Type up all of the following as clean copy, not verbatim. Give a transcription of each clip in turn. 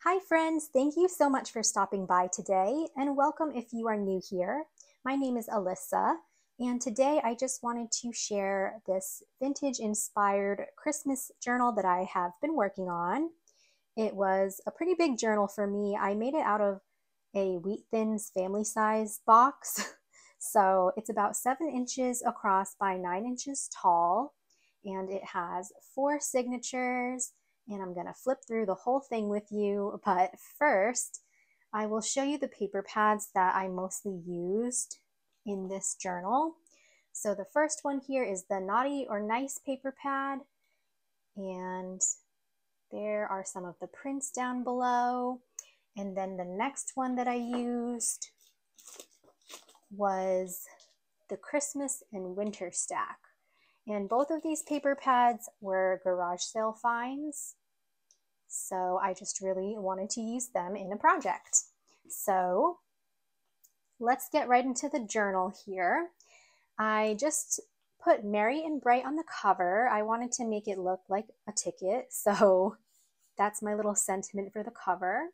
Hi friends, thank you so much for stopping by today and welcome if you are new here. My name is Alyssa and today I just wanted to share this vintage inspired Christmas journal that I have been working on. It was a pretty big journal for me. I made it out of a Wheat Thins family size box. So it's about 7 inches across by 9 inches tall and it has 4 signatures and I'm going to flip through the whole thing with you. But first, I will show you the paper pads that I mostly used in this journal. So the first one here is the Naughty or Nice paper pad, and there are some of the prints down below. And then the next one that I used was the Christmas and Winter stack. And both of these paper pads were garage sale finds. So I just really wanted to use them in a project. So let's get right into the journal here. I just put Merry and Bright on the cover. I wanted to make it look like a ticket. So that's my little sentiment for the cover.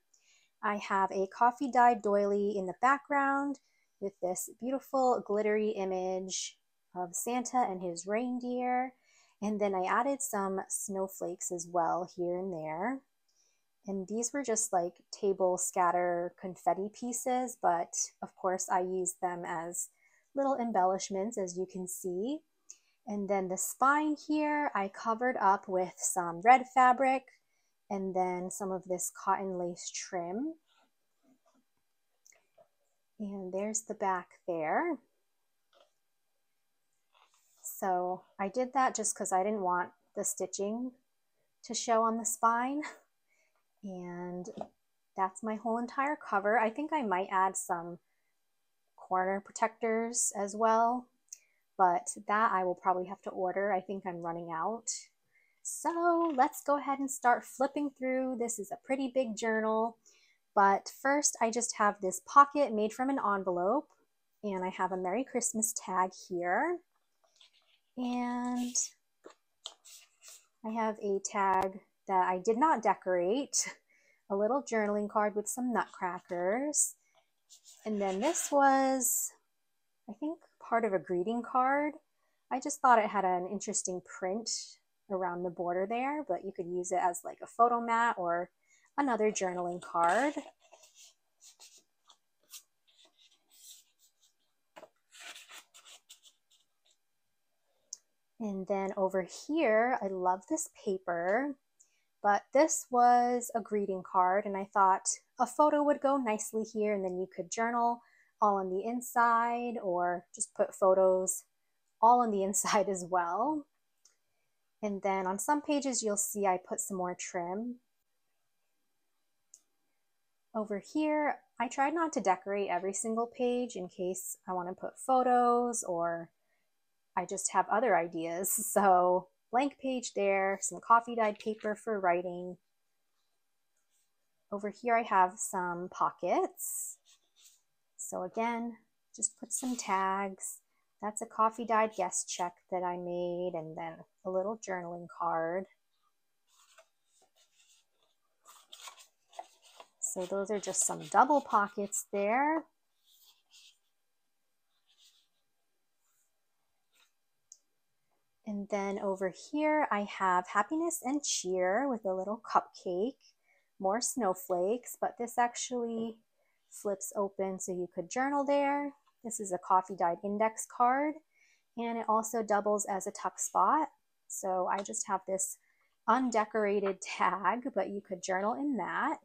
I have a coffee dyed doily in the background with this beautiful glittery image of Santa and his reindeer. And then I added some snowflakes as well here and there. And these were just like table scatter confetti pieces, but of course I used them as little embellishments, as you can see. And then the spine here, I covered up with some red fabric and then some of this cotton lace trim. And there's the back there. So I did that just because I didn't want the stitching to show on the spine. And that's my whole entire cover. I think I might add some corner protectors as well, but that I will probably have to order. I think I'm running out. So let's go ahead and start flipping through. This is a pretty big journal, but first I just have this pocket made from an envelope, and I have a Merry Christmas tag here. And I have a tag that I did not decorate, a little journaling card with some nutcrackers. And then this was, I think, part of a greeting card. I just thought it had an interesting print around the border there, but you could use it as like a photo mat or another journaling card. And then over here, I love this paper, but this was a greeting card and I thought a photo would go nicely here, and then you could journal all on the inside or just put photos all on the inside as well. And then on some pages you'll see I put some more trim. Over here, I tried not to decorate every single page in case I want to put photos or I just have other ideas. So blank page there, some coffee dyed paper for writing. Over here I have some pockets. So again, just put some tags. That's a coffee dyed guest check that I made, and then a little journaling card. So those are just some double pockets there. And then over here, I have happiness and cheer with a little cupcake, more snowflakes, but this actually flips open so you could journal there. This is a coffee dyed index card, and it also doubles as a tuck spot. So I just have this undecorated tag, but you could journal in that.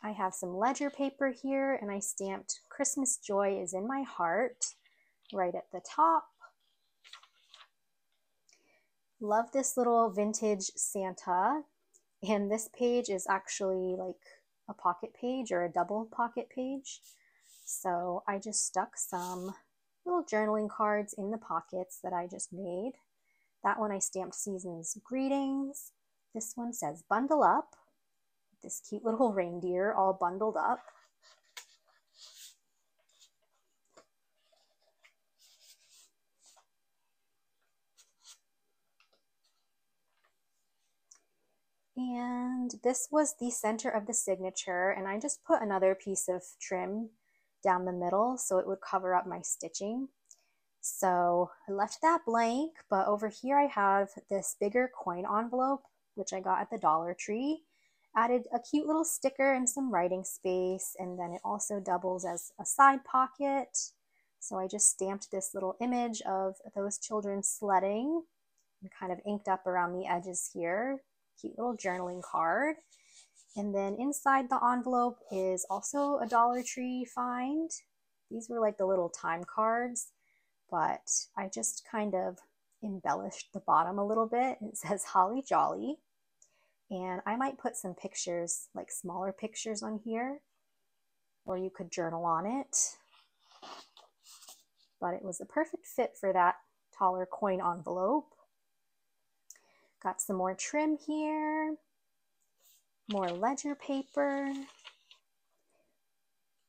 I have some ledger paper here, and I stamped Christmas joy is in my heart right at the top. Love this little vintage Santa, and this page is actually like a pocket page or a double pocket page. So I just stuck some little journaling cards in the pockets that I just made. That one I stamped Season's Greetings. This one says Bundle Up. This cute little reindeer all bundled up. And this was the center of the signature, and I just put another piece of trim down the middle so it would cover up my stitching. So I left that blank, but over here I have this bigger coin envelope, which I got at the Dollar Tree. Added a cute little sticker and some writing space, and then it also doubles as a side pocket. So I just stamped this little image of those children sledding and kind of inked up around the edges here. Cute little journaling card. And then inside the envelope is also a Dollar Tree find. These were like the little time cards, but I just kind of embellished the bottom a little bit. It says Holly Jolly. And I might put some pictures, like smaller pictures on here, or you could journal on it. But it was a perfect fit for that taller coin envelope. Got some more trim here, more ledger paper.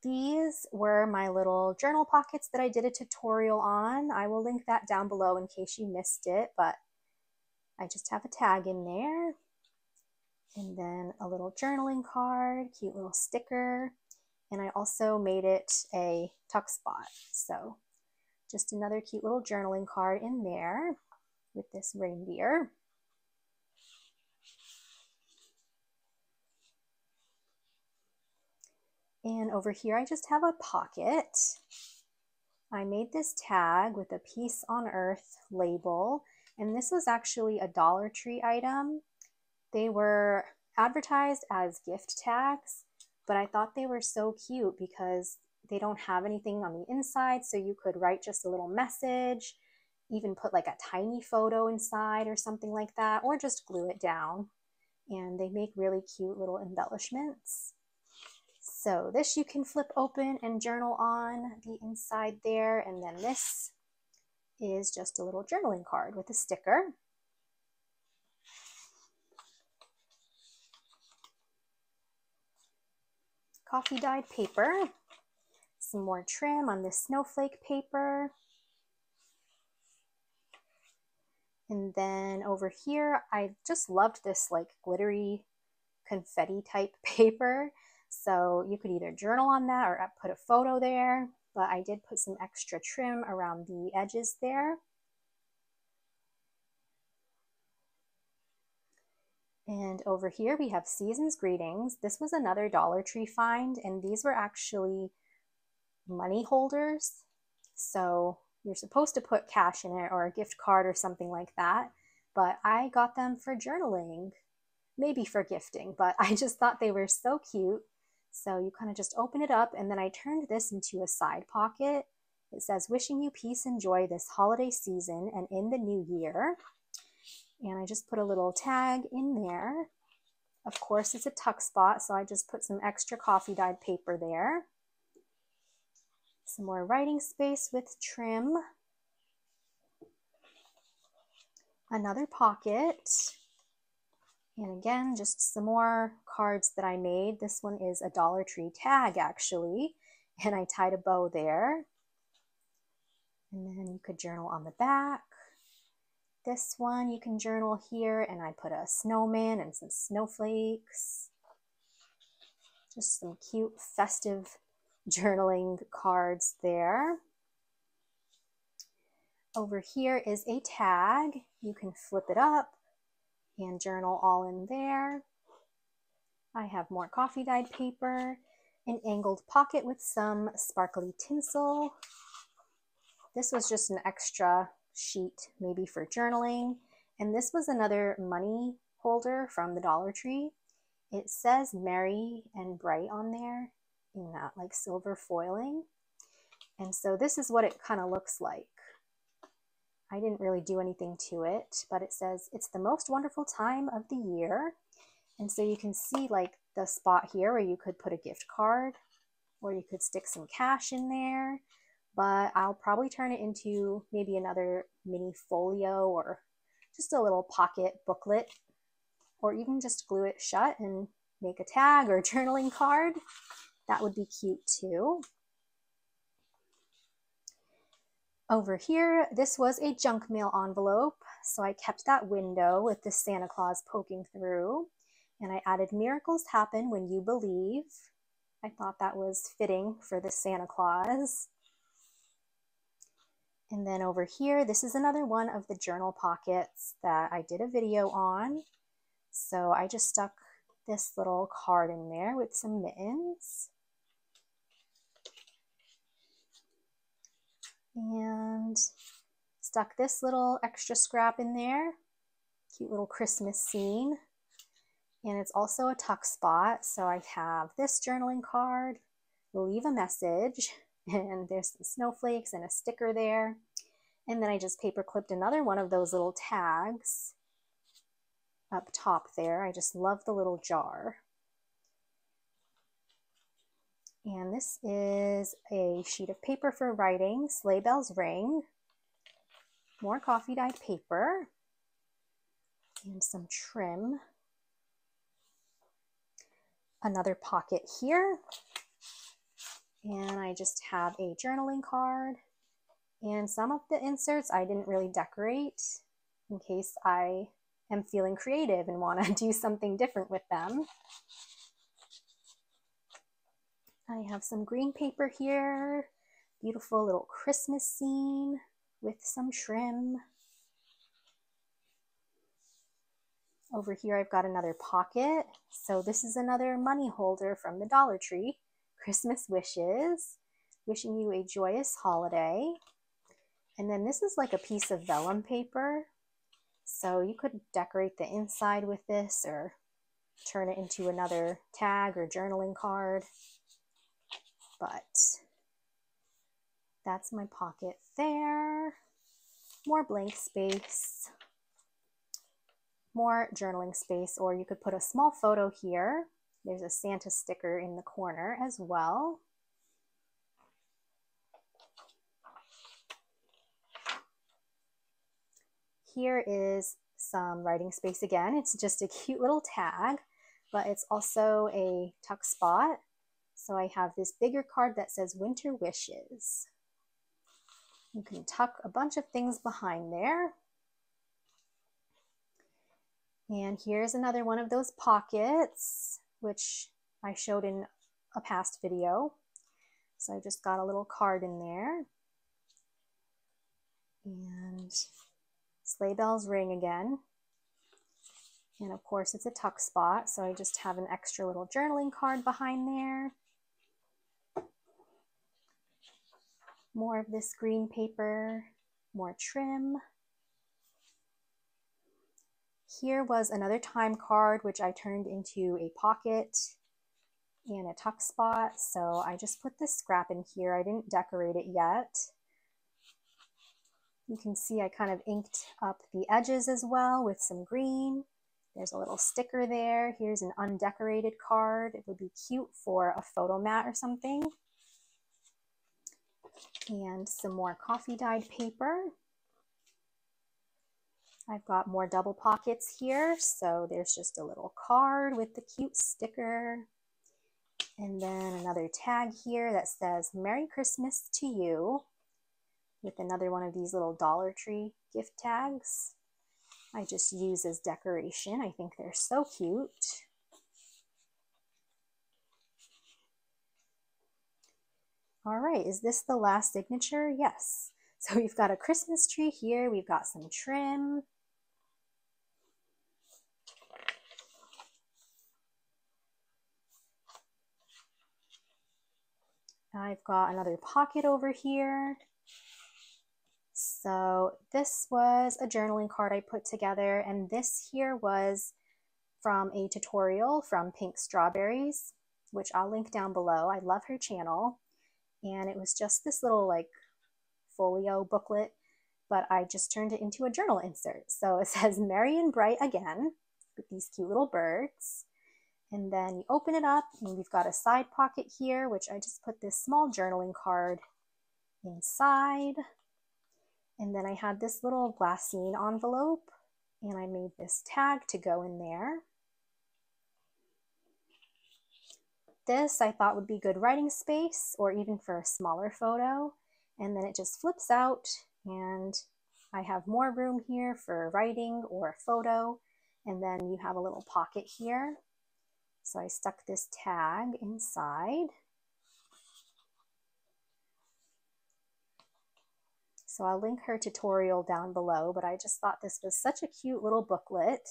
These were my little journal pockets that I did a tutorial on. I will link that down below in case you missed it, but I just have a tag in there. And then a little journaling card, cute little sticker. And I also made it a tuck spot. So just another cute little journaling card in there with this reindeer. And over here, I just have a pocket. I made this tag with a Peace on Earth label. And this was actually a Dollar Tree item. They were advertised as gift tags, but I thought they were so cute because they don't have anything on the inside, so you could write just a little message, even put like a tiny photo inside or something like that, or just glue it down. And they make really cute little embellishments. So this you can flip open and journal on the inside there, and then this is just a little journaling card with a sticker. Coffee dyed paper, some more trim on this snowflake paper. And then over here, I just loved this like glittery confetti type paper. So you could either journal on that or put a photo there, but I did put some extra trim around the edges there. And over here we have Season's Greetings. This was another Dollar Tree find, and these were actually money holders. So you're supposed to put cash in it or a gift card or something like that, but I got them for journaling, maybe for gifting, but I just thought they were so cute. So you kind of just open it up, and then I turned this into a side pocket. It says, wishing you peace and joy this holiday season and in the new year. And I just put a little tag in there. Of course, it's a tuck spot, so I just put some extra coffee dyed paper there. Some more writing space with trim. Another pocket. And again, just some more cards that I made. This one is a Dollar Tree tag, actually. And I tied a bow there. And then you could journal on the back. This one you can journal here, and I put a snowman and some snowflakes. Just some cute festive journaling cards there. Over here is a tag. You can flip it up and journal all in there. I have more coffee dyed paper, an angled pocket with some sparkly tinsel. This was just an extra sheet maybe for journaling, and this was another money holder from the Dollar Tree. It says merry and bright on there in that like silver foiling, and so this is what it kind of looks like. I didn't really do anything to it, but it says it's the most wonderful time of the year. And so you can see like the spot here where you could put a gift card, or you could stick some cash in there. But I'll probably turn it into maybe another mini folio or just a little pocket booklet, or even just glue it shut and make a tag or journaling card. That would be cute too. Over here, this was a junk mail envelope, so I kept that window with the Santa Claus poking through. And I added miracles happen when you believe. I thought that was fitting for the Santa Claus. And then over here, this is another one of the journal pockets that I did a video on. So I just stuck this little card in there with some mittens. And stuck this little extra scrap in there. Cute little Christmas scene. And it's also a tuck spot. So I have this journaling card, leave a message, and there's some snowflakes and a sticker there. And then I just paper clipped another one of those little tags up top there. I just love the little jar. And this is a sheet of paper for writing, Sleigh Bells Ring, more coffee dyed paper, and some trim. Another pocket here, and I just have a journaling card, and some of the inserts I didn't really decorate in case I am feeling creative and want to do something different with them. I have some green paper here, beautiful little Christmas scene with some trim. Over here I've got another pocket. So this is another money holder from the Dollar Tree. Christmas wishes, wishing you a joyous holiday. And then this is like a piece of vellum paper. So you could decorate the inside with this or turn it into another tag or journaling card. But that's my pocket there. More blank space. More journaling space, or you could put a small photo here. There's a Santa sticker in the corner as well. Here is some writing space again. It's just a cute little tag, but it's also a tuck spot. So I have this bigger card that says Winter Wishes. You can tuck a bunch of things behind there. And here's another one of those pockets, which I showed in a past video. So I just got a little card in there. And Sleigh Bells Ring again. And of course it's a tuck spot, so I just have an extra little journaling card behind there. More of this green paper, more trim. Here was another time card, which I turned into a pocket and a tuck spot. So I just put this scrap in here. I didn't decorate it yet. You can see I kind of inked up the edges as well with some green. There's a little sticker there. Here's an undecorated card. It would be cute for a photo mat or something. And some more coffee dyed paper. I've got more double pockets here, so there's just a little card with the cute sticker. And then another tag here that says Merry Christmas to you, with another one of these little Dollar Tree gift tags. I just use as decoration. I think they're so cute. All right, is this the last signature? Yes. So we've got a Christmas tree here. We've got some trim. I've got another pocket over here. So this was a journaling card I put together, and this here was from a tutorial from Pink Strawberries, which I'll link down below. I love her channel. And it was just this little like folio booklet, but I just turned it into a journal insert. So it says Merry and Bright Again with these cute little birds. And then you open it up and we've got a side pocket here, which I just put this small journaling card inside. And then I had this little glassine envelope and I made this tag to go in there. This I thought would be good writing space or even for a smaller photo. And then it just flips out and I have more room here for writing or a photo. And then you have a little pocket here. So I stuck this tag inside. So I'll link her tutorial down below, but I just thought this was such a cute little booklet.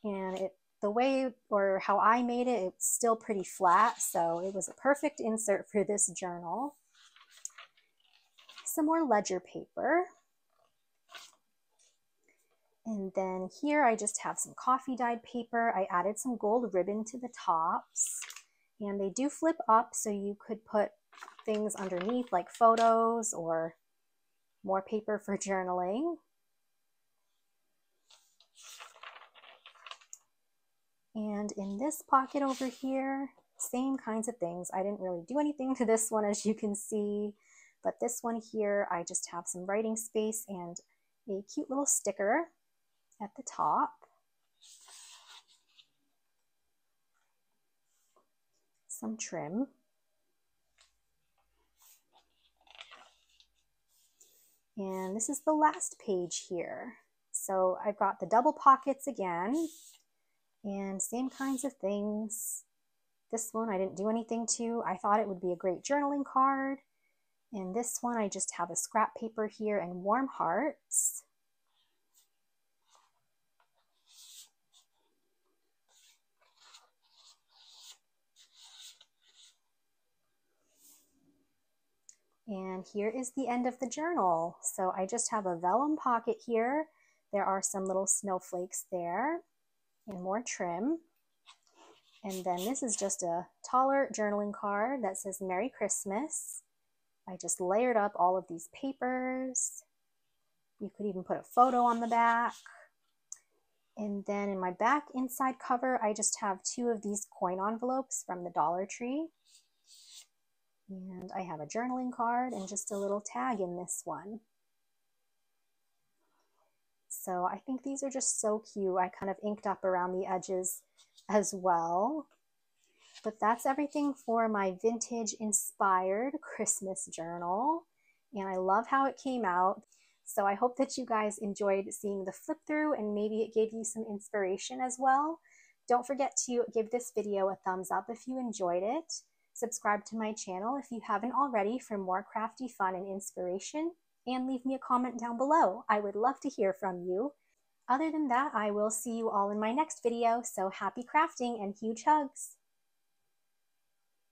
And the way or how I made it, it's still pretty flat, so it was a perfect insert for this journal. Some more ledger paper. And then here I just have some coffee dyed paper. I added some gold ribbon to the tops, and they do flip up, so you could put things underneath like photos or more paper for journaling. And in this pocket over here, same kinds of things. I didn't really do anything to this one, as you can see, but this one here, I just have some writing space and a cute little sticker at the top. Some trim. And this is the last page here. So I've got the double pockets again, and same kinds of things. This one I didn't do anything to. I thought it would be a great journaling card. And this one I just have a scrap paper here and warm hearts. And here is the end of the journal. So I just have a vellum pocket here. There are some little snowflakes there and more trim. And then this is just a taller journaling card that says Merry Christmas. I just layered up all of these papers. You could even put a photo on the back. And then in my back inside cover, I just have 2 of these coin envelopes from the Dollar Tree. And I have a journaling card and just a little tag in this one. So I think these are just so cute. I kind of inked up around the edges as well. But that's everything for my vintage inspired Christmas journal. And I love how it came out. So I hope that you guys enjoyed seeing the flip through, and maybe it gave you some inspiration as well. Don't forget to give this video a thumbs up if you enjoyed it. Subscribe to my channel if you haven't already for more crafty fun and inspiration, and leave me a comment down below. I would love to hear from you. Other than that, I will see you all in my next video, so happy crafting and huge hugs!